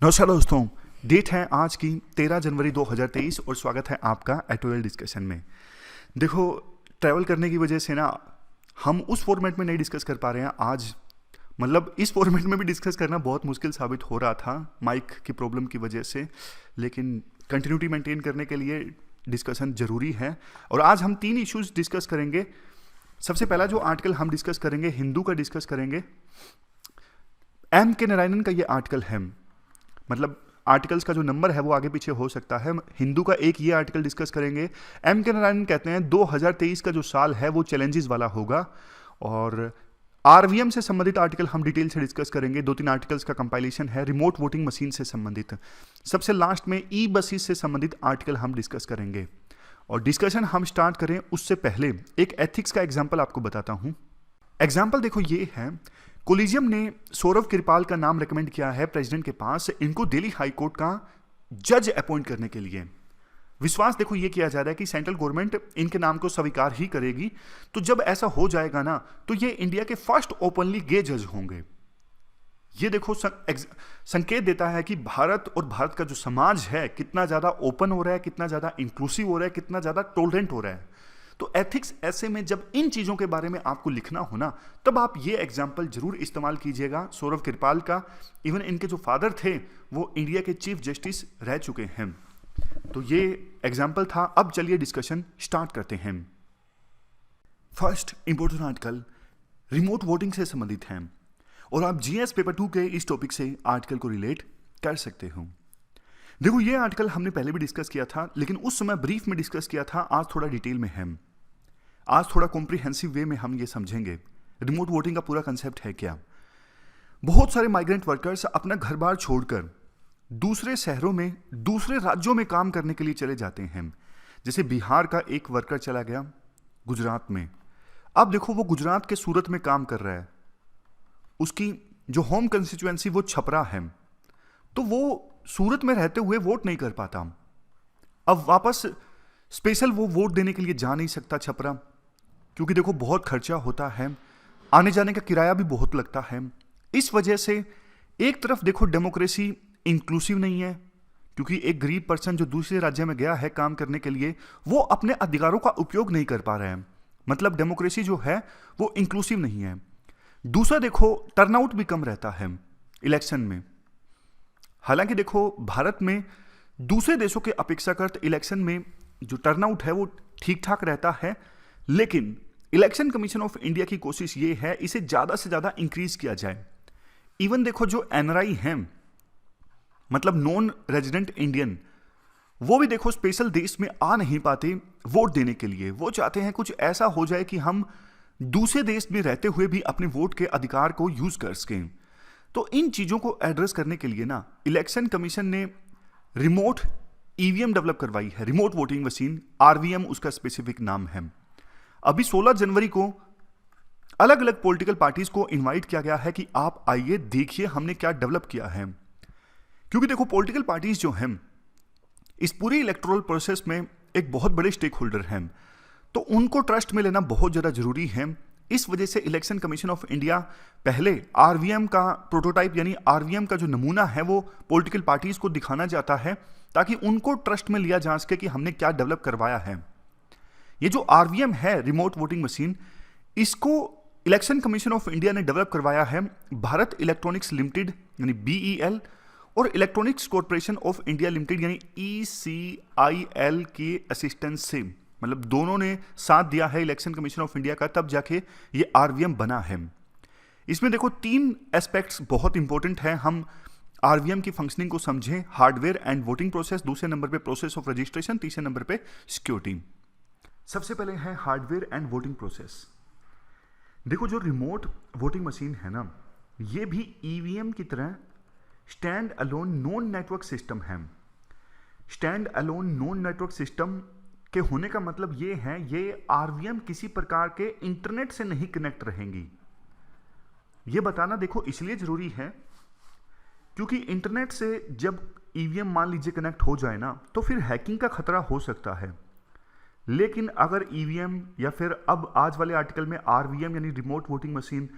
नमस्कार दोस्तों। डेट है आज की 13 जनवरी 2023 और स्वागत है आपका एटोरियल डिस्कशन में। देखो, ट्रैवल करने की वजह से ना हम उस फॉर्मेट में नहीं डिस्कस कर पा रहे हैं आज। मतलब इस फॉर्मेट में भी डिस्कस करना बहुत मुश्किल साबित हो रहा था माइक की प्रॉब्लम की वजह से, लेकिन कंटिन्यूटी मेंटेन करने के लिए डिस्कशन ज़रूरी है। और आज हम 3 इश्यूज डिस्कस करेंगे। सबसे पहला जो आर्टिकल हम डिस्कस करेंगे, हिंदू का डिस्कस करेंगे। एम के नारायणन का ये आर्टिकल है, मतलब आर्टिकल्स का जो नंबर है वो आगे पीछे हो सकता है। हिंदू का एक ये आर्टिकल डिस्कस करेंगे। एम के नारायणन कहते हैं 2023 का जो साल है वो चैलेंजेस वाला होगा। और आरवीएम से संबंधित आर्टिकल हम डिटेल से डिस्कस करेंगे। 2-3 आर्टिकल्स का कंपाइलेशन है। रिमोट वोटिंग मशीन से संबंधित सबसे लास्ट में ई बसेस से संबंधित आर्टिकल हम डिस्कस करेंगे। और डिस्कशन हम स्टार्ट करें उससे पहले एक एथिक्स का एग्जाम्पल आपको बताता हूं। एग्जाम्पल देखो ये है, कोलिजियम ने सौरव कृपाल का नाम रेकमेंड किया है प्रेसिडेंट के पास इनको दिल्ली हाई कोर्ट का जज अपॉइंट करने के लिए। विश्वास देखो ये किया जा रहा है कि सेंट्रल गवर्नमेंट इनके नाम को स्वीकार ही करेगी। तो जब ऐसा हो जाएगा ना, तो ये इंडिया के फर्स्ट ओपनली गे जज होंगे। ये देखो संकेत देता है कि भारत और भारत का जो समाज है कितना ज्यादा ओपन हो रहा है, कितना ज्यादा इंक्लूसिव हो रहा है, कितना ज्यादा टॉलरेंट हो रहा है। तो एथिक्स ऐसे में जब इन चीजों के बारे में आपको लिखना हो ना, तब आप ये एग्जाम्पल जरूर इस्तेमाल कीजिएगा। सौरव कृपाल का, इवन इनके जो फादर थे वो इंडिया के चीफ जस्टिस रह चुके हैं। तो ये एग्जाम्पल था। अब चलिए डिस्कशन स्टार्ट करते हैं। First important article remote voting से संबंधित है और आप जीएस पेपर 2 के इस टॉपिक से आर्टिकल को रिलेट कर सकते हो। देखो, ये आर्टिकल हमने पहले भी डिस्कस किया था, लेकिन उस समय ब्रीफ में डिस्कस किया था। आज थोड़ा डिटेल में है, आज थोड़ा कॉम्प्रिहेंसिव वे में हम ये समझेंगे रिमोट वोटिंग का पूरा कंसेप्ट है क्या। बहुत सारे माइग्रेंट वर्कर्स अपना घर बार छोड़कर दूसरे शहरों में, दूसरे राज्यों में काम करने के लिए चले जाते हैं। जैसे बिहार का एक वर्कर चला गया गुजरात में। अब देखो वो गुजरात के सूरत में काम कर रहा है, उसकी जो होम कंस्टिट्यूएंसी वो छपरा है, तो वो सूरत में रहते हुए वोट नहीं कर पाता। अब वापस स्पेशल वो वोट देने के लिए जा नहीं सकता छपरा, क्योंकि देखो बहुत खर्चा होता है, आने जाने का किराया भी बहुत लगता है। इस वजह से एक तरफ देखो डेमोक्रेसी इंक्लूसिव नहीं है, क्योंकि एक गरीब पर्सन जो दूसरे राज्य में गया है काम करने के लिए, वो अपने अधिकारों का उपयोग नहीं कर पा रहे हैं। मतलब डेमोक्रेसी जो है वो इंक्लूसिव नहीं है। दूसरा देखो टर्नआउट भी कम रहता है इलेक्शन में। हालांकि देखो भारत में दूसरे देशों के अपेक्षाकृत इलेक्शन में जो टर्नआउट है वो ठीक ठाक रहता है, लेकिन इलेक्शन कमीशन ऑफ इंडिया की कोशिश ये है इसे ज्यादा से ज्यादा इंक्रीज किया जाए। इवन देखो जो एनआरआई हैं, मतलब नॉन रेजिडेंट इंडियन, वो भी देखो स्पेशल देश में आ नहीं पाते वोट देने के लिए। वो चाहते हैं कुछ ऐसा हो जाए कि हम दूसरे देश में रहते हुए भी अपने वोट के अधिकार को यूज कर सकें। तो इन चीजों को एड्रेस करने के लिए ना इलेक्शन कमीशन ने रिमोट ईवीएम डेवलप करवाई है, रिमोट वोटिंग मशीन, आरवीएम उसका स्पेसिफिक नाम है। अभी 16 जनवरी को अलग अलग पॉलिटिकल पार्टीज को इनवाइट किया गया है कि आप आइए देखिए हमने क्या डेवलप किया है। क्योंकि देखो पॉलिटिकल पार्टीज जो हैं इस पूरी इलेक्टोरल प्रोसेस में एक बहुत बड़े स्टेक होल्डर हैं, तो उनको ट्रस्ट में लेना बहुत ज्यादा जरूरी है। इस वजह से इलेक्शन कमीशन ऑफ इंडिया पहले आरवीएम का प्रोटोटाइप यानी आरवीएम का जो नमूना है वो पॉलिटिकल पार्टीज को दिखाना चाहता है, ताकि उनको ट्रस्ट में लिया जा सके कि हमने क्या डेवलप करवाया है। ये जो आरवीएम है रिमोट वोटिंग मशीन, इसको इलेक्शन कमीशन ऑफ इंडिया ने डेवलप करवाया है भारत इलेक्ट्रॉनिक्स लिमिटेड यानी बीईएल और electronics corporation of India limited यानी ईसीआईएल की असिस्टेंस से। मतलब दोनों ने साथ दिया है इलेक्शन कमीशन ऑफ इंडिया का, तब जाके ये आरवीएम बना है। इसमें देखो 3 एस्पेक्ट्स बहुत इंपॉर्टेंट हैं। हम आरवीएम की फंक्शनिंग को समझें, हार्डवेयर एंड वोटिंग प्रोसेस, दूसरे नंबर पे प्रोसेस ऑफ रजिस्ट्रेशन, तीसरे नंबर पे सिक्योरिटी। सबसे पहले है हार्डवेयर एंड वोटिंग प्रोसेस। देखो जो रिमोट वोटिंग मशीन है ना, ये भी ईवीएम की तरह stand alone non network system है। Stand alone non network system के होने का मतलब ये है ये आरवीएम किसी प्रकार के इंटरनेट से नहीं कनेक्ट रहेंगी। ये बताना देखो इसलिए जरूरी है क्योंकि इंटरनेट से जब ईवीएम मान लीजिए कनेक्ट हो जाए ना, तो फिर हैकिंग का खतरा हो सकता है। लेकिन अगर ईवीएम या फिर अब आज वाले आर्टिकल में आरवीएम यानी रिमोट वोटिंग मशीन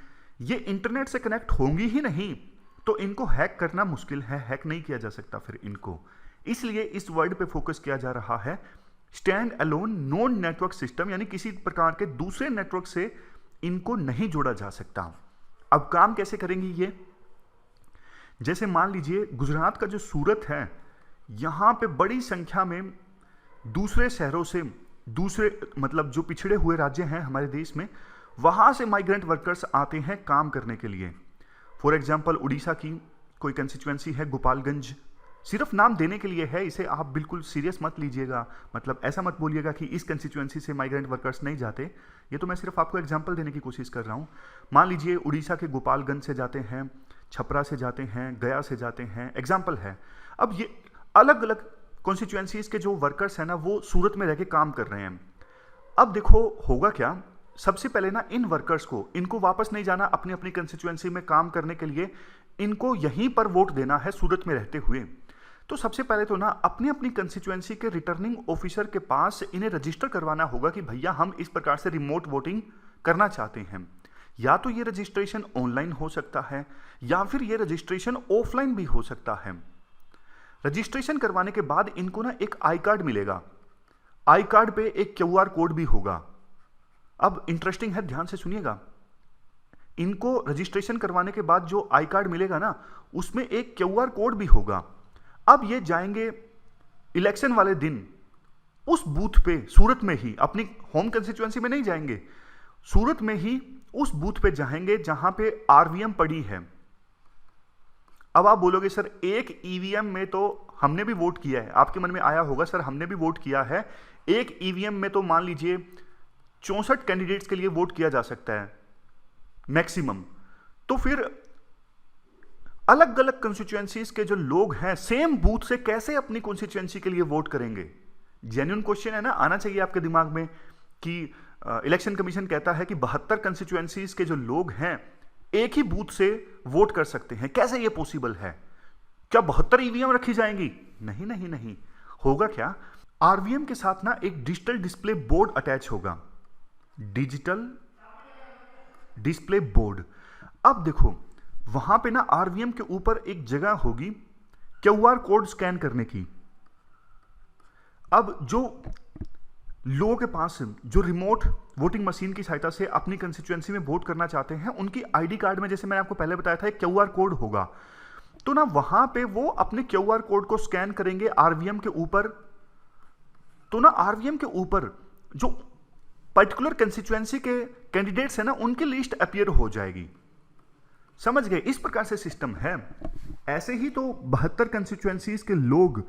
ये इंटरनेट से कनेक्ट होंगी ही नहीं, तो इनको हैक करना मुश्किल है, हैक नहीं किया जा सकता फिर इनको। इसलिए इस वर्ड पे फोकस किया जा रहा है, stand alone known network system, यानी किसी प्रकार के दूसरे नेटवर्क से इनको नहीं जोड़ा जा सकता। अब काम कैसे करेंगे ये? जैसे मान लीजिए गुजरात का जो सूरत है, यहां पे बड़ी संख्या में दूसरे शहरों से, दूसरे मतलब जो पिछड़े हुए राज्य हैं हमारे देश में, वहां से माइग्रेंट वर्कर्स आते हैं काम करने के लिए। फॉर एग्जांपल उड़ीसा की कोई कंस्टिट्यूएंसी है गोपालगंज, सिर्फ नाम देने के लिए है, इसे आप बिल्कुल सीरियस मत लीजिएगा, मतलब ऐसा मत बोलिएगा कि इस कंस्टिट्यूएंसी से माइग्रेंट वर्कर्स नहीं जाते, ये तो मैं सिर्फ आपको एग्जांपल देने की कोशिश कर रहा हूँ। मान लीजिए उड़ीसा के गोपालगंज से जाते हैं, छपरा से जाते हैं, गया से जाते हैं, एग्जाम्पल है। अब ये अलग अलग कॉन्स्टिट्यूएंसीज के जो वर्कर्स हैं ना, वो सूरत में रह के काम कर रहे हैं। अब देखो होगा क्या, सबसे पहले ना इन वर्कर्स को, इनको वापस नहीं जाना अपनी अपनी कंस्टिट्यूएंसी में काम करने के लिए, इनको यहीं पर वोट देना है सूरत में रहते हुए। तो सबसे पहले तो ना अपनी अपनी कंस्टिट्यूएंसी के रिटर्निंग ऑफिसर के पास इन्हें रजिस्टर करवाना होगा कि भैया हम इस प्रकार से रिमोट वोटिंग करना चाहते हैं। या तो ये रजिस्ट्रेशन ऑनलाइन हो सकता है या फिर ये रजिस्ट्रेशन ऑफलाइन भी हो सकता है। रजिस्ट्रेशन करवाने के बाद इनको ना एक आई कार्ड मिलेगा, आई कार्ड पे एक क्यूआर कोड भी होगा। अब इंटरेस्टिंग है, ध्यान से सुनिएगा। इनको रजिस्ट्रेशन करवाने के बाद जो आई कार्ड मिलेगा ना, उसमें एक क्यूआर कोड भी होगा। अब ये जाएंगे इलेक्शन वाले दिन उस बूथ पे, सूरत में ही, अपनी होम कंस्टिट्यूएंसी में नहीं जाएंगे, सूरत में ही उस बूथ पे जाएंगे जहां पे आरवीएम पड़ी है। अब आप बोलोगे सर एक ईवीएम में तो हमने भी वोट किया है, आपके मन में आया होगा सर हमने भी वोट किया है, एक ईवीएम में तो मान लीजिए 64 कैंडिडेट्स के लिए वोट किया जा सकता है मैक्सिमम। तो फिर अलग अलग कंस्टिट्यूएंसीज के जो लोग हैं सेम बूथ से कैसे अपनी कॉन्स्टिट्यूएंसी के लिए वोट करेंगे? जेन्युइन क्वेश्चन है ना, आना चाहिए आपके दिमाग में कि इलेक्शन कमीशन कहता है कि 72 कंस्टिट्यूएंसीज के जो लोग हैं एक ही बूथ से वोट कर सकते हैं, कैसे ये पॉसिबल है? क्या 72 ईवीएम रखी जाएंगी? नहीं नहीं नहीं, होगा क्या, आरवीएम के साथ ना एक डिजिटल डिस्प्ले बोर्ड अटैच होगा, डिजिटल डिस्प्ले बोर्ड। अब देखो वहां पे ना आरवीएम के ऊपर एक जगह होगी क्यूआर कोड स्कैन करने की। अब जो लोगों के पास जो रिमोट वोटिंग मशीन की सहायता से अपनी कंस्टिट्यूएंसी में वोट करना चाहते हैं, उनकी आईडी कार्ड में, जैसे मैंने आपको पहले बताया था, एक क्यूआर कोड होगा। तो ना वहां पे वो अपने क्यूआर कोड को स्कैन करेंगे आरवीएम के ऊपर, तो ना आरवीएम के ऊपर जो पर्टिकुलर कंस्टिट्यूएंसी के कैंडिडेट्स है ना, उनकी लिस्ट अपीयर हो जाएगी। समझ गए? इस प्रकार से सिस्टम है। ऐसे ही तो 72 कंस्टिट्यूएंसीज के लोग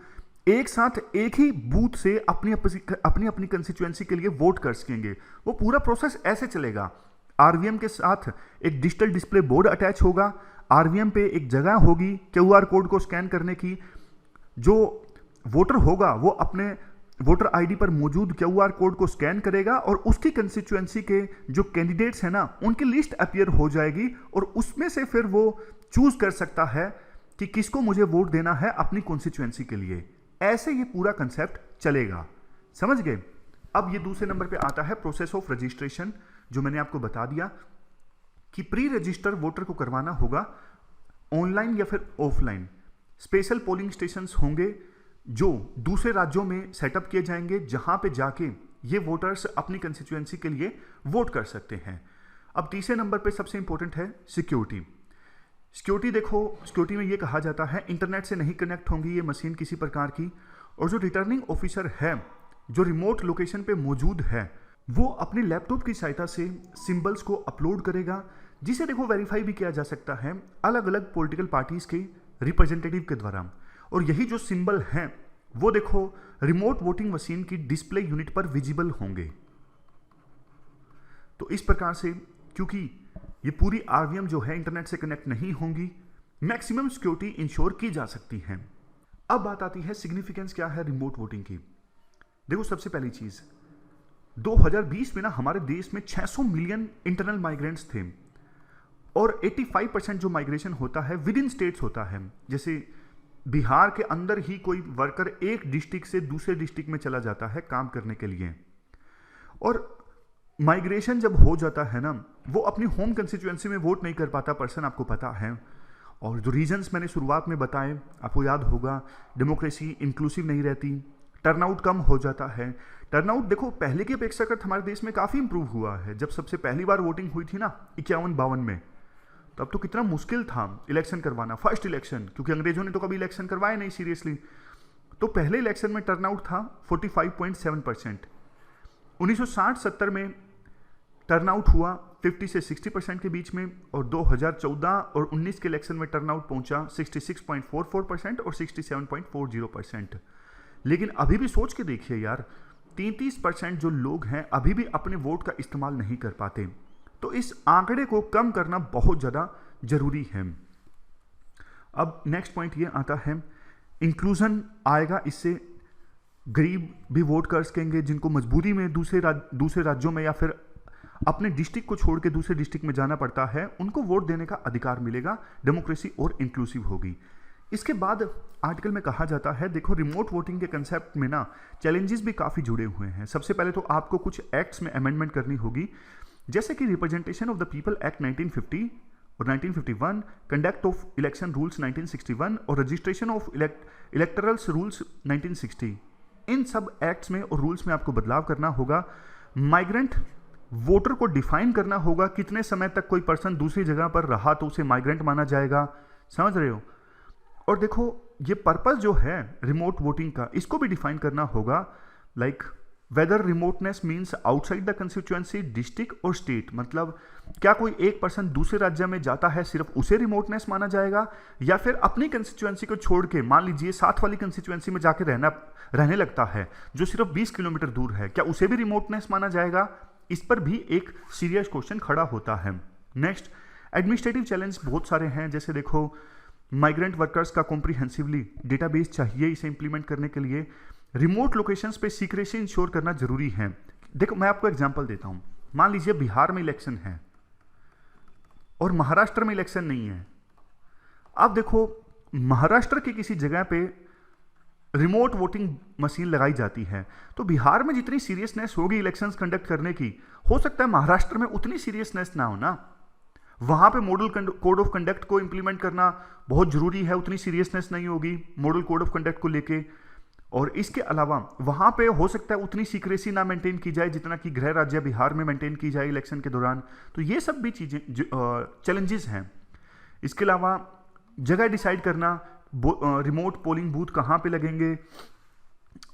एक साथ एक ही बूथ से अपनी अपनी कंस्टिट्यूएंसी के लिए वोट कर सकेंगे। वो पूरा प्रोसेस ऐसे चलेगा, आरवीएम के साथ एक डिजिटल डिस्प्ले बोर्ड अटैच होगा, आरवीएम पे एक जगह होगी क्यूआर कोड को स्कैन करने की, जो वोटर होगा वो अपने वोटर आईडी पर मौजूद क्यूआर कोड को स्कैन करेगा और उसकी कंस्टिट्यूएंसी के जो कैंडिडेट्स हैं ना, उनकी लिस्ट अपीयर हो जाएगी और उसमें से फिर वो चूज कर सकता है कि किसको मुझे वोट देना है अपनी कॉन्स्टिट्यूएंसी के लिए। ऐसे ये पूरा कंसेप्ट चलेगा। समझ गए? अब ये दूसरे नंबर पे आता है प्रोसेस ऑफ रजिस्ट्रेशन, जो मैंने आपको बता दिया कि प्री रजिस्टर वोटर को करवाना होगा ऑनलाइन या फिर ऑफलाइन। स्पेशल पोलिंग स्टेशंस होंगे जो दूसरे राज्यों में सेटअप किए जाएंगे, जहां पे जाके ये वोटर्स अपनी कंस्टिट्यूएंसी के लिए वोट कर सकते हैं। अब तीसरे नंबर पे सबसे इंपॉर्टेंट है सिक्योरिटी। सिक्योरिटी देखो, सिक्योरिटी में ये कहा जाता है इंटरनेट से नहीं कनेक्ट होंगी ये मशीन किसी प्रकार की, और जो रिटर्निंग ऑफिसर है जो रिमोट लोकेशन पे मौजूद है, वो अपने लैपटॉप की सहायता से सिंबल्स को अपलोड करेगा, जिसे देखो वेरीफाई भी किया जा सकता है अलग अलग पॉलिटिकल पार्टीज के रिप्रेजेंटेटिव के द्वारा। और यही जो सिंबल हैं वो देखो रिमोट वोटिंग मशीन की डिस्प्ले यूनिट पर विजिबल होंगे। तो इस प्रकार से, क्योंकि ये पूरी आरवीएम जो है इंटरनेट से कनेक्ट नहीं होंगी, मैक्सिमम सिक्योरिटी इंश्योर की जा सकती है। अब बात आती है सिग्निफिकेंस क्या है रिमोट वोटिंग की। देखो सबसे पहली चीज, 2020 में ना हमारे देश में 600 मिलियन इंटरनल माइग्रेंट्स थे और 85% जो माइग्रेशन होता है विद इन स्टेट्स होता है। जैसे बिहार के अंदर ही कोई वर्कर एक डिस्ट्रिक्ट से दूसरे डिस्ट्रिक्ट में चला जाता है काम करने के लिए, और माइग्रेशन जब हो जाता है ना, वो अपनी होम कंस्टिट्यूएंसी में वोट नहीं कर पाता पर्सन, आपको पता है, और जो रीजंस मैंने शुरुआत में बताए, आपको याद होगा, डेमोक्रेसी इंक्लूसिव नहीं रहती, टर्नआउट कम हो जाता है। टर्नआउट देखो पहले की अपेक्षाकृत हमारे देश में काफ़ी इंप्रूव हुआ है। जब सबसे पहली बार वोटिंग हुई थी ना 51-52 में, तब तो कितना मुश्किल था इलेक्शन करवाना, फर्स्ट इलेक्शन, क्योंकि अंग्रेजों ने तो कभी इलेक्शन करवाया नहीं सीरियसली। तो पहले इलेक्शन में टर्नआउट था 45.7%। 1960-70 में टर्नआउट हुआ 50 से 60% के बीच में, और 2014 और 19 के इलेक्शन में टर्नआउट पहुंचा 66.44% और 67.40%। लेकिन अभी भी सोच के देखिए यार, 33% जो लोग हैं अभी भी अपने वोट का इस्तेमाल नहीं कर पाते। तो इस आंकड़े को कम करना बहुत ज़्यादा जरूरी है। अब नेक्स्ट पॉइंट ये आता है, इंक्लूजन आएगा, इससे गरीब भी वोट कर सकेंगे, जिनको मजबूरी में दूसरे राज्यों में या फिर अपने डिस्ट्रिक्ट को छोड़ के दूसरे डिस्ट्रिक्ट में जाना पड़ता है, उनको वोट देने का अधिकार मिलेगा, डेमोक्रेसी और इंक्लूसिव होगी। इसके बाद आर्टिकल में कहा जाता है, देखो रिमोट वोटिंग के कंसेप्ट में ना चैलेंजेस भी काफ़ी जुड़े हुए हैं। सबसे पहले तो आपको कुछ एक्ट्स में अमेंडमेंट करनी होगी, जैसे कि representation of the people act 1950 और 1951, कंडक्ट ऑफ इलेक्शन रूल्स 1961 और रजिस्ट्रेशन ऑफ इलेक्टरल्स रूल्स 1960। इन सब एक्ट्स में और रूल्स में आपको बदलाव करना होगा। माइग्रेंट वोटर को डिफाइन करना होगा, कितने समय तक कोई पर्सन दूसरी जगह पर रहा तो उसे माइग्रेंट माना जाएगा, समझ रहे हो। और देखो ये पर्पस जो है रिमोट वोटिंग का, इसको भी डिफाइन करना होगा, like whether remoteness means outside the constituency, district और स्टेट। मतलब क्या कोई एक पर्सन दूसरे राज्य में जाता है सिर्फ उसे रिमोटनेस माना जाएगा, या फिर अपनी कंस्टिट्यूएंसी को छोड़ के मान लीजिए साथ वाली कंस्टिट्यूएंसी में जाके रहने लगता है जो सिर्फ 20 किलोमीटर दूर है, क्या उसे भी रिमोटनेस माना जाएगा। इस पर भी एक सीरियस क्वेश्चन खड़ा होता है। नेक्स्ट, एडमिनिस्ट्रेटिव चैलेंज बहुत सारे हैं, जैसे देखो माइग्रेंट वर्कर्स का कॉम्प्रिहेंसिवली डेटाबेस चाहिए इसे इंप्लीमेंट करने के लिए। रिमोट लोकेशंस पे सीक्रेसी इंश्योर करना जरूरी है। देखो मैं आपको एग्जांपल देता हूं, मान लीजिए बिहार में इलेक्शन है और महाराष्ट्र में इलेक्शन नहीं है। अब देखो महाराष्ट्र की किसी जगह पे रिमोट वोटिंग मशीन लगाई जाती है, तो बिहार में जितनी सीरियसनेस होगी इलेक्शंस कंडक्ट करने की, हो सकता है महाराष्ट्र में उतनी सीरियसनेस ना हो ना। वहां पे मॉडल कोड ऑफ कंडक्ट को इंप्लीमेंट करना बहुत जरूरी है, उतनी सीरियसनेस नहीं होगी मॉडल कोड ऑफ कंडक्ट को लेके। और इसके अलावा वहां पे हो सकता है उतनी सीक्रेसी ना मेंटेन की जाए जितना कि गृह राज्य बिहार में मेंटेन की जाए इलेक्शन के दौरान। तो ये सब भी चीजें चैलेंजेस हैं। इसके अलावा जगह डिसाइड करना, रिमोट पोलिंग बूथ कहाँ पे लगेंगे,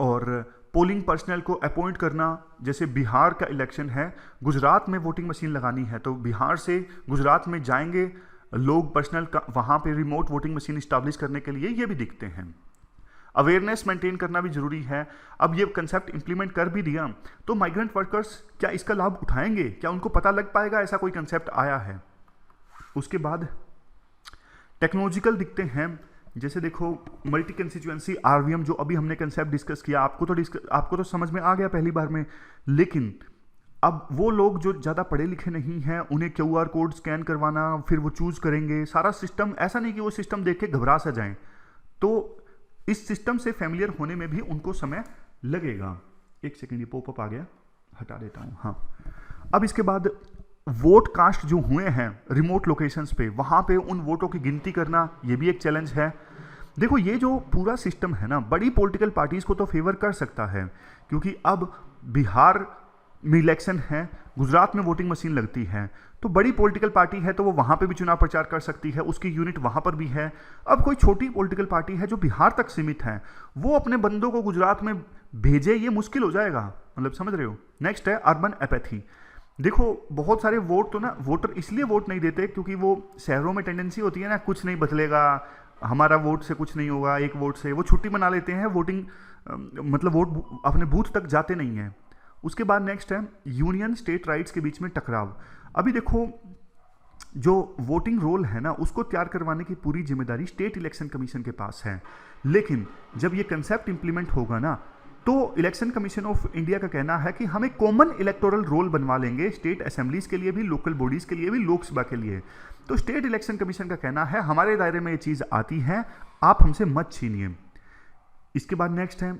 और पोलिंग पर्सनल को अपॉइंट करना। जैसे बिहार का इलेक्शन है, गुजरात में वोटिंग मशीन लगानी है, तो बिहार से गुजरात में जाएंगे लोग पर्सनल वहाँ पे रिमोट वोटिंग मशीन इस्टेब्लिश करने के लिए, ये भी दिखते हैं। अवेयरनेस मेंटेन करना भी जरूरी है। अब ये कंसेप्ट इंप्लीमेंट कर भी दिया तो माइग्रेंट वर्कर्स क्या इसका लाभ उठाएंगे, क्या उनको पता लग पाएगा ऐसा कोई कंसेप्ट आया है। उसके बाद टेक्नोलॉजिकल दिखते हैं, जैसे देखो मल्टी कंस्टिट्यूएंसी आरवीएम जो अभी हमने कंसेप्ट डिस्कस किया, आपको तो समझ में आ गया पहली बार में। लेकिन अब वो लोग जो ज़्यादा पढ़े लिखे नहीं हैं, उन्हें क्यूआर कोड स्कैन करवाना, फिर वो चूज करेंगे सारा सिस्टम। ऐसा नहीं कि वो सिस्टम देख के घबरा सा जाएं, तो इस सिस्टम से फैमिलियर होने में भी उनको समय लगेगा। एक सेकेंड, ये पॉपअप आ गया, हटा देता हूँ। हाँ, अब इसके बाद वोट कास्ट जो हुए हैं रिमोट लोकेशंस पे, वहाँ पे उन वोटों की गिनती करना, ये भी एक चैलेंज है। देखो ये जो पूरा सिस्टम है ना, बड़ी पॉलिटिकल पार्टीज को तो फेवर कर सकता है, क्योंकि अब बिहार में इलेक्शन है, गुजरात में वोटिंग मशीन लगती है, तो बड़ी पॉलिटिकल पार्टी है तो वो वहाँ पे भी चुनाव प्रचार कर सकती है, उसकी यूनिट वहाँ पर भी है। अब कोई छोटी पॉलिटिकल पार्टी है जो बिहार तक सीमित है, वो अपने बंदों को गुजरात में भेजे, ये मुश्किल हो जाएगा। मतलब समझ रहे हो। नेक्स्ट है अर्बन एपैथी। देखो बहुत सारे वोटर इसलिए वोट नहीं देते क्योंकि वो शहरों में टेंडेंसी होती है ना, कुछ नहीं बदलेगा, हमारा वोट से कुछ नहीं होगा, एक वोट से वो छुट्टी मना लेते हैं, वोटिंग मतलब वोट अपने बूथ तक जाते नहीं हैं। उसके बाद नेक्स्ट है यूनियन स्टेट राइट्स के बीच में टकराव। अभी देखो जो वोटिंग रोल है ना, उसको तैयार करवाने की पूरी जिम्मेदारी स्टेट इलेक्शन कमीशन के पास है, लेकिन जब ये कंसेप्ट इंप्लीमेंट होगा ना, तो इलेक्शन कमीशन ऑफ इंडिया का कहना है कि हम एक कॉमन इलेक्टोरल रोल बनवा लेंगे स्टेट असेंबलीज के लिए भी, लोकल बॉडीज के लिए भी, लोकसभा के लिए। तो स्टेट इलेक्शन कमीशन का कहना है हमारे दायरे में ये चीज़ आती है, आप हमसे मत छीनिए। इसके बाद नेक्स्ट है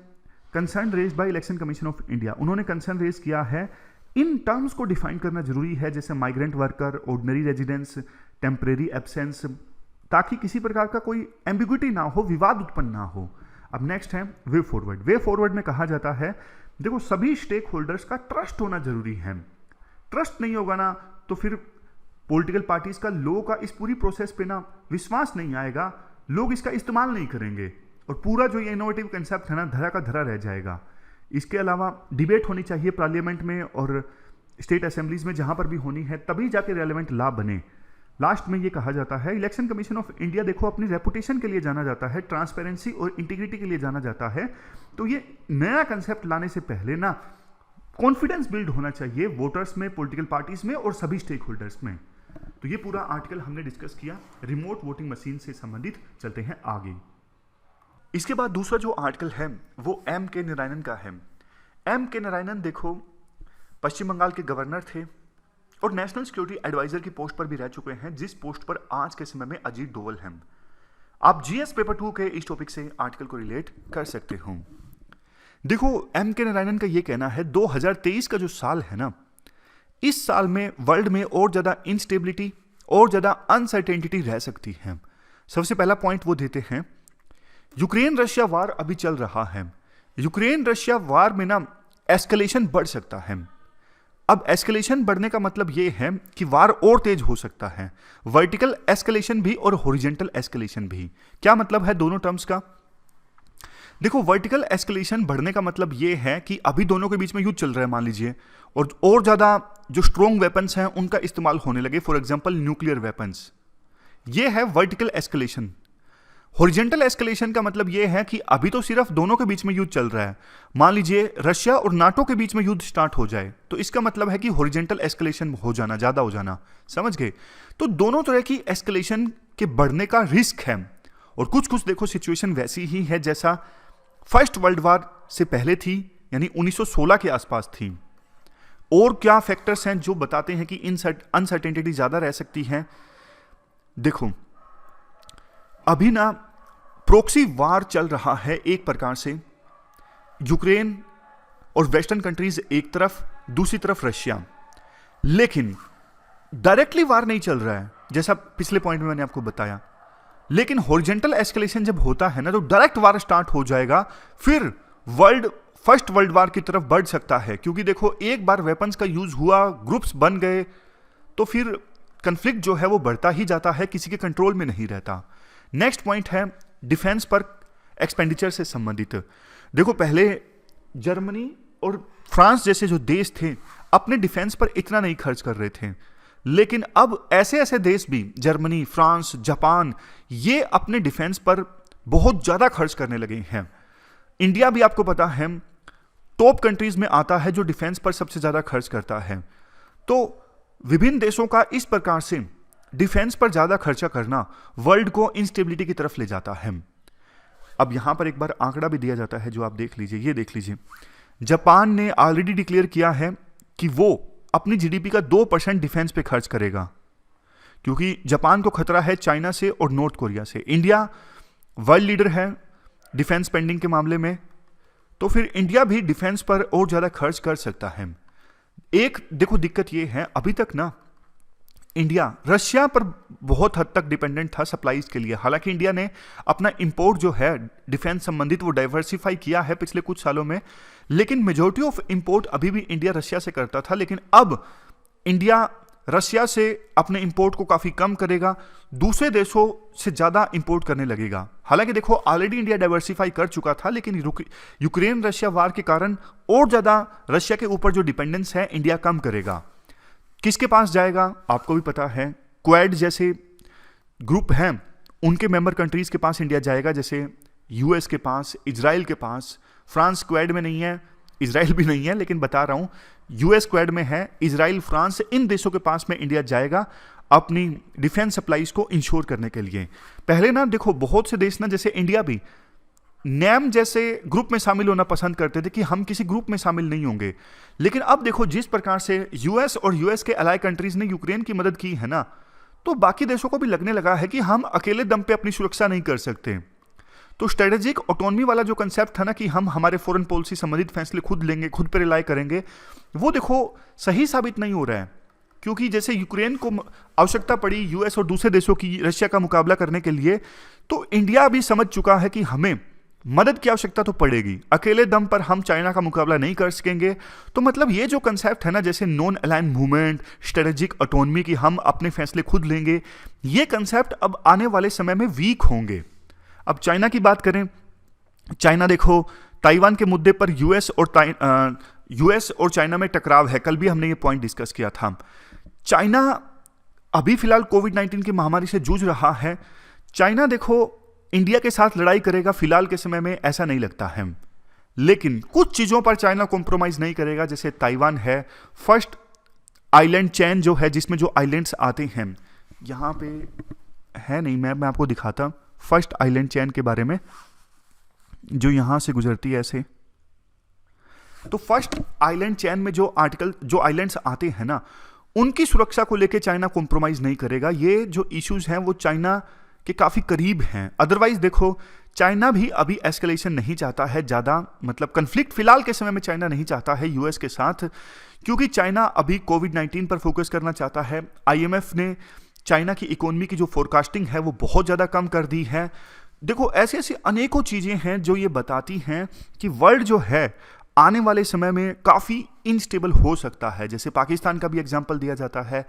concern raise by election commission of India. उन्होंने कंसर्न रेज किया है, इन टर्म्स को डिफाइन करना जरूरी है, जैसे migrant worker, ordinary residence, temporary absence, ताकि किसी प्रकार का कोई एम्बिग्विटी ना हो, विवाद उत्पन्न ना हो। अब नेक्स्ट है वे फॉरवर्ड। वे फॉरवर्ड में कहा जाता है, देखो सभी स्टेक होल्डर्स का ट्रस्ट होना जरूरी है। ट्रस्ट नहीं होगा ना तो फिर पॉलिटिकल पार्टीज का, लोगों का इस पूरी प्रोसेस पे ना विश्वास नहीं आएगा, लोग इसका इस्तेमाल नहीं करेंगे और पूरा जो ये इनोवेटिव कंसेप्ट है ना धरा का धरा रह जाएगा। इसके अलावा डिबेट होनी चाहिए पार्लियामेंट में और स्टेट असेंबलीज में, जहां पर भी होनी है, तभी जाके रेलेवेंट लॉ बने। लास्ट में ये कहा जाता है, इलेक्शन कमीशन ऑफ इंडिया देखो अपनी रेपुटेशन के लिए जाना जाता है, ट्रांसपेरेंसी और इंटीग्रिटी के लिए जाना जाता है। तो ये नया कंसेप्ट लाने से पहले ना कॉन्फिडेंस बिल्ड होना चाहिए वोटर्स में, पॉलिटिकल पार्टीज में और सभी स्टेक होल्डर्स में। तो ये पूरा आर्टिकल हमने डिस्कस किया रिमोट वोटिंग मशीन से संबंधित। चलते हैं आगे। इसके बाद दूसरा जो आर्टिकल है वो एम के नारायणन का है। एम के नारायणन देखो पश्चिम बंगाल के गवर्नर थे और नेशनल सिक्योरिटी एडवाइजर की पोस्ट पर भी रह चुके हैं, जिस पोस्ट पर आज के समय में अजीत डोवल हैं। आप जीएस पेपर 2 के इस टॉपिक से आर्टिकल को रिलेट कर सकते हो। देखो एम के नारायणन का ये कहना है 2023 का जो साल है ना, इस साल में वर्ल्ड में और ज्यादा इंस्टेबिलिटी और ज्यादा अनसर्टेनिटी रह सकती है। सबसे पहला पॉइंट वो देते हैं, यूक्रेन रशिया वार अभी चल रहा है। यूक्रेन रशिया वार में ना एस्केलेशन बढ़ सकता है। अब एस्केलेशन बढ़ने का मतलब ये है कि वार और तेज हो सकता है, वर्टिकल एस्केलेशन भी और हॉरिजॉन्टल एस्केलेशन भी। क्या मतलब है दोनों टर्म्स का? देखो वर्टिकल एस्केलेशन बढ़ने का मतलब ये है कि अभी दोनों के बीच में युद्ध चल रहा है मान लीजिए, और ज्यादा जो स्ट्रॉन्ग वेपन्स हैं उनका इस्तेमाल होने लगे, फॉर एग्जांपल न्यूक्लियर वेपन्स। ये है वर्टिकल एस्केलेशन। हॉरिजॉन्टल एस्केलेशन का मतलब यह है कि अभी तो सिर्फ दोनों के बीच में युद्ध चल रहा है, मान लीजिए रशिया और नाटो के बीच में युद्ध स्टार्ट हो जाए, तो इसका मतलब है कि हॉरिजॉन्टल एस्केलेशन हो जाना, ज्यादा हो जाना, समझ गए? तो दोनों तरह की एस्केलेशन के बढ़ने का रिस्क है। और कुछ कुछ देखो सिचुएशन वैसी ही है जैसा फर्स्ट वर्ल्ड वार से पहले थी, यानी 1916 के आसपास थी। और क्या फैक्टर्स हैं जो बताते हैं कि अनसर्टेनिटी ज्यादा रह सकती है? देखो अभी ना प्रॉक्सी वार चल रहा है एक प्रकार से, यूक्रेन और वेस्टर्न कंट्रीज एक तरफ, दूसरी तरफ रशिया। लेकिन डायरेक्टली वार नहीं चल रहा है जैसा पिछले पॉइंट में मैंने आपको बताया। लेकिन हॉरिजॉन्टल एस्केलेशन जब होता है ना तो डायरेक्ट वार स्टार्ट हो जाएगा, फिर वर्ल्ड फर्स्ट वर्ल्ड वार की तरफ बढ़ सकता है। क्योंकि देखो एक बार वेपन्स का यूज हुआ, ग्रुप्स बन गए, तो फिर कंफ्लिक्ट जो है वो बढ़ता ही जाता है, किसी के कंट्रोल में नहीं रहता। नेक्स्ट पॉइंट है डिफेंस पर एक्सपेंडिचर से संबंधित। देखो पहले जर्मनी और फ्रांस जैसे जो देश थे अपने डिफेंस पर इतना नहीं खर्च कर रहे थे, लेकिन अब ऐसे ऐसे देश भी, जर्मनी, फ्रांस, जापान, ये अपने डिफेंस पर बहुत ज्यादा खर्च करने लगे हैं। इंडिया भी आपको पता है टॉप कंट्रीज में आता है जो डिफेंस पर सबसे ज्यादा खर्च करता है। तो विभिन्न देशों का इस प्रकार से डिफेंस पर ज्यादा खर्चा करना वर्ल्ड को इंस्टेबिलिटी की तरफ ले जाता है। अब यहां पर एक बार आंकड़ा भी दिया जाता है जो आप देख लीजिए, ये देख लीजिए। जापान ने ऑलरेडी डिक्लेयर किया है कि वो अपनी जीडीपी का 2% डिफेंस पे खर्च करेगा, क्योंकि जापान को खतरा है चाइना से और नॉर्थ कोरिया से। इंडिया वर्ल्ड लीडर है डिफेंस स्पेंडिंग के मामले में, तो फिर इंडिया भी डिफेंस पर और ज्यादा खर्च कर सकता है। एक देखो दिक्कत ये है, अभी तक ना इंडिया रशिया पर बहुत हद तक डिपेंडेंट था सप्लाईज के लिए। हालांकि इंडिया ने अपना इंपोर्ट जो है डिफेंस संबंधित वो डाइवर्सिफाई किया है पिछले कुछ सालों में, लेकिन मेजॉरिटी ऑफ इंपोर्ट अभी भी इंडिया रशिया से करता था। लेकिन अब इंडिया रशिया से अपने इंपोर्ट को काफी कम करेगा, दूसरे देशों से ज्यादा इंपोर्ट करने लगेगा। हालांकि देखो ऑलरेडी इंडिया डाइवर्सिफाई कर चुका था, लेकिन यूक्रेन रशिया वार के कारण और ज्यादा रशिया के ऊपर जो डिपेंडेंस है इंडिया कम करेगा। किसके पास जाएगा आपको भी पता है, क्वाड जैसे ग्रुप हैं उनके मेंबर कंट्रीज के पास इंडिया जाएगा, जैसे यूएस के पास, इजराइल के पास। फ्रांस क्वाड में नहीं है, इजराइल भी नहीं है, लेकिन बता रहा हूं यूएस क्वाड में है, इजराइल, फ्रांस, इन देशों के पास में इंडिया जाएगा अपनी डिफेंस सप्लाईज को इंश्योर करने के लिए। पहले ना देखो बहुत से देश ना जैसे इंडिया भी नैम जैसे ग्रुप में शामिल होना पसंद करते थे कि हम किसी ग्रुप में शामिल नहीं होंगे, लेकिन अब देखो जिस प्रकार से यूएस और यूएस के अलाइ कंट्रीज ने यूक्रेन की मदद की है ना, तो बाकी देशों को भी लगने लगा है कि हम अकेले दम पे अपनी सुरक्षा नहीं कर सकते। तो स्ट्रेटेजिक ऑटोनॉमी वाला जो कंसेप्ट था ना कि हम हमारे फॉरेन पॉलिसी संबंधित फैसले खुद लेंगे, खुद पर रिलाई करेंगे, वो देखो सही साबित नहीं हो रहा है। क्योंकि जैसे यूक्रेन को आवश्यकता पड़ी यूएस और दूसरे देशों की रशिया का मुकाबला करने के लिए, तो इंडिया भी समझ चुका है कि हमें मदद की आवश्यकता तो पड़ेगी, अकेले दम पर हम चाइना का मुकाबला नहीं कर सकेंगे। तो मतलब ये जो कंसेप्ट है ना, जैसे non align movement, strategic autonomy की हम अपने फैसले खुद लेंगे, ये कंसेप्ट अब आने वाले समय में वीक होंगे। अब चाइना की बात करें, चाइना देखो ताइवान के मुद्दे पर यूएस और चाइना में टकराव है। कल भी हमने ये पॉइंट डिस्कस किया था। चाइना अभी फिलहाल कोविड-19 की महामारी से जूझ रहा है। चाइना देखो इंडिया के साथ लड़ाई करेगा फिलहाल के समय में, ऐसा नहीं लगता है, लेकिन कुछ चीजों पर चाइना कॉम्प्रोमाइज नहीं करेगा। जैसे ताइवान है, फर्स्ट आइलैंड चेन जो है, जिसमें जो आइलैंड्स आते हैं, यहां पे है नहीं, मैं आपको दिखाता हूं फर्स्ट आइलैंड चेन के बारे में, जो यहां से गुजरती है ऐसे। तो फर्स्ट आइलैंड चेन में जो आइलैंड्स आते हैं ना, उनकी सुरक्षा को लेकर चाइना कॉम्प्रोमाइज नहीं करेगा। ये जो इश्यूज हैं वो चाइना के काफी करीब हैं। अदरवाइज देखो चाइना भी अभी एस्केलेशन नहीं चाहता है ज्यादा, मतलब कन्फ्लिक्ट फिलहाल के समय में चाइना नहीं चाहता है यूएस के साथ, क्योंकि चाइना अभी कोविड-19 पर फोकस करना चाहता है। आईएमएफ ने चाइना की इकोनॉमी की जो फोरकास्टिंग है वो बहुत ज्यादा कम कर दी है। देखो ऐसी ऐसी अनेकों चीजें हैं जो ये बताती हैं कि वर्ल्ड जो है आने वाले समय में काफ़ी इनस्टेबल हो सकता है। जैसे पाकिस्तान का भी एग्जांपल दिया जाता है।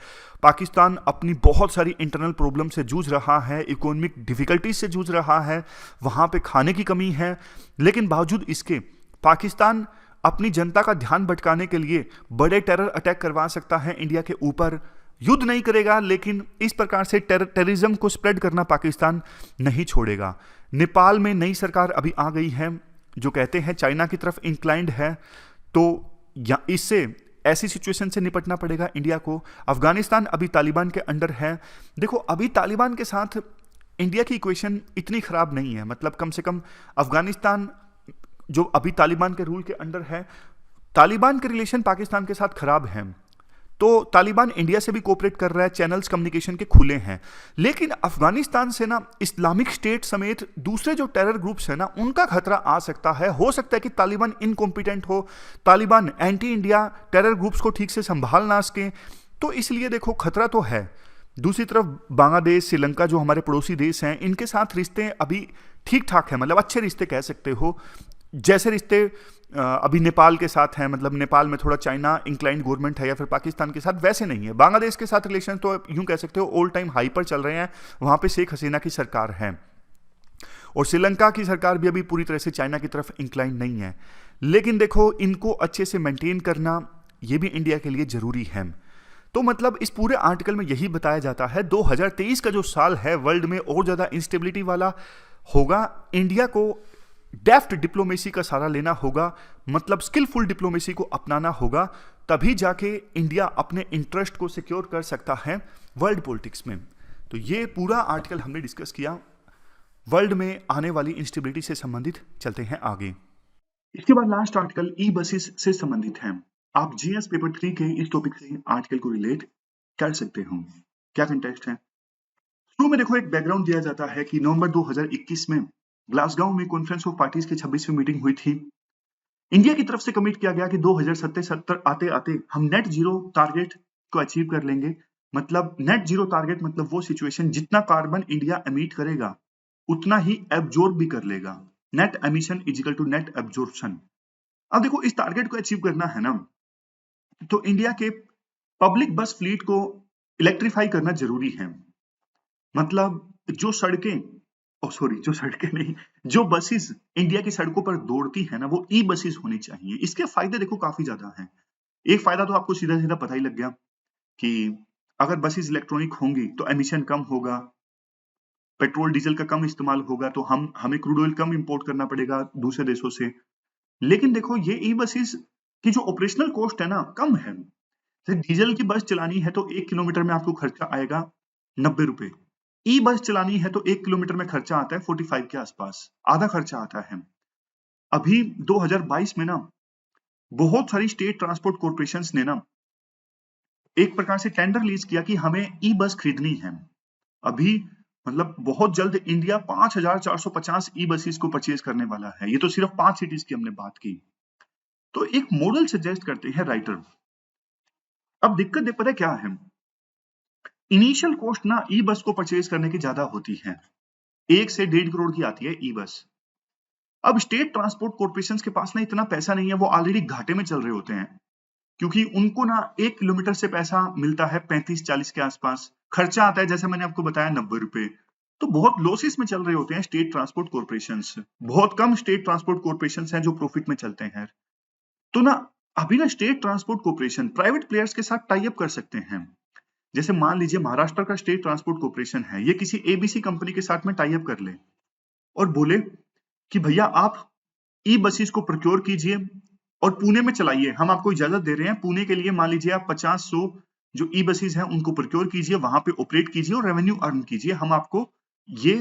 पाकिस्तान अपनी बहुत सारी इंटरनल प्रॉब्लम से जूझ रहा है, इकोनॉमिक डिफिकल्टीज से जूझ रहा है, वहाँ पे खाने की कमी है, लेकिन बावजूद इसके पाकिस्तान अपनी जनता का ध्यान भटकाने के लिए बड़े टेरर अटैक करवा सकता है इंडिया के ऊपर। युद्ध नहीं करेगा, लेकिन इस प्रकार से टेररिज्म को स्प्रेड करना पाकिस्तान नहीं छोड़ेगा। नेपाल में नई सरकार अभी आ गई है जो कहते हैं चाइना की तरफ इंक्लाइंड है, तो इससे ऐसी सिचुएशन से निपटना पड़ेगा इंडिया को। अफगानिस्तान अभी तालिबान के अंडर है। देखो अभी तालिबान के साथ इंडिया की इक्वेशन इतनी खराब नहीं है, मतलब कम से कम अफगानिस्तान जो अभी तालिबान के रूल के अंडर है, तालिबान के रिलेशन पाकिस्तान के साथ खराब हैं, तो तालिबान इंडिया से भी कोऑपरेट कर रहा है, चैनल्स कम्युनिकेशन के खुले हैं। लेकिन अफगानिस्तान से ना इस्लामिक स्टेट समेत दूसरे जो टेरर ग्रुप्स हैं ना, उनका खतरा आ सकता है। हो सकता है कि तालिबान इनकॉम्पिटेंट हो, Taliban anti India terror groups को ठीक से संभाल ना सके, तो इसलिए देखो खतरा तो है। दूसरी तरफ बांग्लादेश, श्रीलंका जो हमारे पड़ोसी देश हैं, इनके साथ रिश्ते अभी ठीक ठाक हैं, मतलब अच्छे रिश्ते कह सकते हो। जैसे रिश्ते अभी नेपाल के साथ हैं, मतलब नेपाल में थोड़ा चाइना इंक्लाइंड गवर्नमेंट है, या फिर पाकिस्तान के साथ वैसे नहीं है। बांग्लादेश के साथ रिलेशन तो यूं कह सकते हो ऑल टाइम हाई पर चल रहे हैं, वहां पे शेख हसीना की सरकार है, और श्रीलंका की सरकार भी अभी पूरी तरह से चाइना की तरफ इंक्लाइंड नहीं है। लेकिन देखो इनको अच्छे से मेंटेन करना ये भी इंडिया के लिए जरूरी है। तो मतलब इस पूरे आर्टिकल में यही बताया जाता है 2023 का जो साल है वर्ल्ड में और ज्यादा इंस्टेबिलिटी वाला होगा। इंडिया को डेफ्ट डिप्लोमेसी का सहारा लेना होगा, मतलब स्किलफुल डिप्लोमेसी को अपनाना होगा, तभी जाके इंडिया अपने इंटरेस्ट को सिक्योर कर सकता है वर्ल्ड पॉलिटिक्स में। तो ये पूरा आर्टिकल हमने डिस्कस किया वर्ल्ड में आने वाली इंस्टेबिलिटी से संबंधित। चलते हैं आगे। इसके बाद लास्ट आर्टिकल ई बसेस से संबंधित है। आप जीएस पेपर 3 के इस टॉपिक से आर्टिकल को रिलेट कर सकते हो। क्या कंटेक्स्ट है? शुरू में देखो एक बैकग्राउंड दिया जाता है कि नवंबर 2021 में ग्लासगो में कॉन्फ्रेंस ऑफ पार्टीज की 26वीं मीटिंग हुई थी। इंडिया की तरफ से कमिट किया गया कि 2070 आते आते हम नेट जीरो टारगेट को अचीव कर लेंगे। मतलब नेट जीरो टारगेट मतलब वो सिचुएशन जितना कार्बन इंडिया एमिट करेगा उतना ही एब्जॉर्ब भी कर लेगा। Net emission is equal to net absorption. अब देखो इस टारगेट को अचीव करना है ना, तो इंडिया के पब्लिक बस फ्लीट को इलेक्ट्रीफाई करना जरूरी है। मतलब जो सड़कें नहीं, जो बसेस इंडिया की सड़कों पर दौड़ती है ना, वो ई बसेस होनी चाहिए। इसके फायदे देखो काफी ज्यादा हैं। एक फायदा तो आपको सीधा सीधा पता ही लग गया कि अगर बसेस इलेक्ट्रॉनिक होंगी तो एमिशन कम होगा, पेट्रोल डीजल का कम इस्तेमाल होगा, तो हमें क्रूड ऑयल कम इंपोर्ट करना पड़ेगा दूसरे देशों से। लेकिन देखो ये ई बसेस की जो ऑपरेशनल कॉस्ट है ना कम है। डीजल की बस चलानी है तो 1 किलोमीटर में आपको खर्चा आएगा 90 रुपए। ई बस चलानी है तो 1 किलोमीटर में खर्चा आता है 45 के आसपास, आधा खर्चा आता है। अभी 2022 में ना बहुत सारी स्टेट ट्रांसपोर्ट कॉर्पोरेशंस ने ना एक प्रकार से टेंडर रिलीज किया कि हमें ई बस खरीदनी है। अभी मतलब बहुत जल्द इंडिया 5450 ई बसेस को परचेज करने वाला है। ये तो सिर्फ 5 सिटीज की हमने बात की। तो एक मॉडल सजेस्ट करते हैं राइटर। अब दिक्कत पता क्या है, इनिशियल कॉस्ट ना ई बस को परचेज करने की ज्यादा होती है, 1 से 1.5 करोड़ की आती है ई बस। अब स्टेट ट्रांसपोर्ट कॉर्पोरेशन के पास ना इतना पैसा नहीं है, वो ऑलरेडी घाटे में चल रहे होते हैं, क्योंकि उनको ना 1 किलोमीटर से पैसा मिलता है 35-40 के आसपास, खर्चा आता है जैसे मैंने आपको बताया 90 रुपए। तो बहुत लॉसेस में चल रहे होते हैं स्टेट ट्रांसपोर्ट कॉर्पोरेशन। बहुत कम स्टेट ट्रांसपोर्ट कॉर्पोरेशन हैं जो प्रॉफिट में चलते हैं। तो ना अभी ना state transport corporation private players के साथ टाई अप कर सकते हैं। जैसे मान लीजिए महाराष्ट्र का स्टेट ट्रांसपोर्ट कॉर्पोरेशन है, ये किसी एबीसी कंपनी के साथ में टाई अप कर ले और बोले कि भैया आप ई बसेस को प्रोक्योर कीजिए और पुणे में चलाइए, हम आपको इजाजत दे रहे हैं। पुणे के लिए मान लीजिए आप 50-100 जो ई बसेस हैं उनको प्रोक्योर कीजिए, वहां पे ऑपरेट कीजिए और रेवेन्यू अर्न कीजिए, हम आपको ये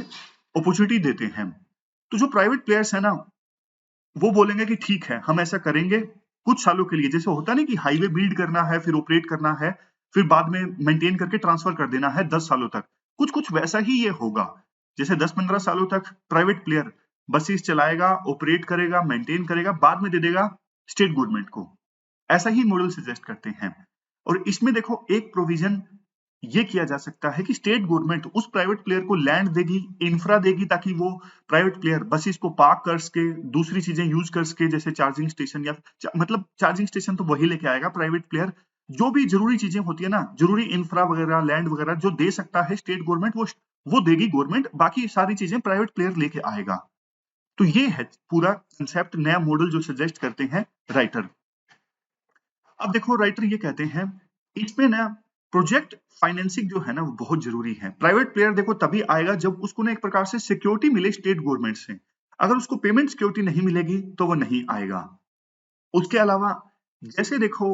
अपॉर्चुनिटी देते हैं। तो जो प्राइवेट प्लेयर्स है ना, वो बोलेंगे कि ठीक है हम ऐसा करेंगे कुछ सालों के लिए। जैसे होता नहीं कि हाईवे बिल्ड करना है, फिर ऑपरेट करना है, फिर बाद में मेंटेन करके ट्रांसफर कर देना है 10 सालों तक, कुछ कुछ वैसा ही ये होगा। जैसे 10-15 सालों तक प्राइवेट प्लेयर बसेस चलाएगा, ऑपरेट करेगा, मेंटेन करेगा, बाद में दे देगा स्टेट गवर्नमेंट को। ऐसा ही मॉडल सजेस्ट करते हैं। और इसमें देखो एक प्रोविजन ये किया जा सकता है कि स्टेट गवर्नमेंट उस प्राइवेट प्लेयर को लैंड देगी, इंफ्रा देगी, ताकि वो प्राइवेट प्लेयर बसेस को पार्क कर सके, दूसरी चीजें यूज कर सके, जैसे चार्जिंग स्टेशन या मतलब चार्जिंग स्टेशन तो वही लेके आएगा प्राइवेट प्लेयर। जो भी जरूरी चीजें होती है ना, जरूरी इंफ्रा वगैरह, लैंड वगैरह जो दे सकता है स्टेट गवर्नमेंट, वो देगी गवर्नमेंट, बाकी सारी चीजें प्राइवेट प्लेयर लेके आएगा। तो ये है पूरा कंसेप्ट, नया मॉडल जो सजेस्ट करते हैं राइटर। अब देखो राइटर ये कहते हैं इसमें ना प्रोजेक्ट फाइनेंसिंग जो है ना वो बहुत जरूरी है। प्राइवेट प्लेयर देखो तभी आएगा जब उसको ना एक प्रकार से सिक्योरिटी मिले स्टेट गवर्नमेंट से। अगर उसको पेमेंट सिक्योरिटी नहीं मिलेगी तो वो नहीं आएगा। उसके अलावा जैसे देखो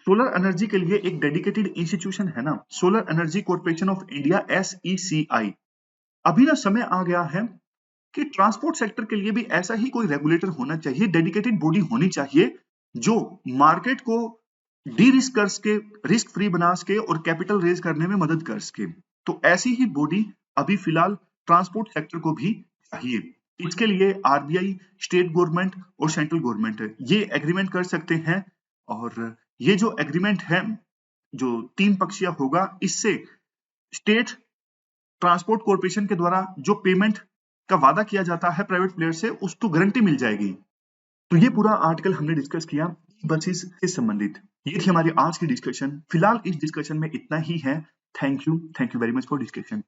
सोलर एनर्जी के लिए एक डेडिकेटेड इंस्टीट्यूशन है ना, solar energy corporation of India SECI। अभी ना समय आ गया है कि ट्रांसपोर्ट सेक्टर के लिए भी ऐसा ही कोई रेगुलेटर होना चाहिए, डेडिकेटेड बॉडी होनी चाहिए जो मार्केट को डी रिस्क कर सके, रिस्क फ्री बना सके और कैपिटल रेज करने में मदद कर सके। तो ऐसी ही बॉडी अभी फिलहाल ट्रांसपोर्ट सेक्टर को भी चाहिए। इसके लिए आरबीआई, स्टेट गवर्नमेंट और सेंट्रल गवर्नमेंट ये एग्रीमेंट कर सकते हैं। और ये जो एग्रीमेंट है जो 3 पक्षीय होगा, इससे स्टेट ट्रांसपोर्ट कॉर्पोरेशन के द्वारा जो पेमेंट का वादा किया जाता है प्राइवेट प्लेयर से, उसको गारंटी मिल जाएगी। तो ये पूरा आर्टिकल हमने डिस्कस किया बसेस से संबंधित। ये थी हमारी आज की डिस्कशन। फिलहाल इस डिस्कशन में इतना ही है। Thank you very much for discussion.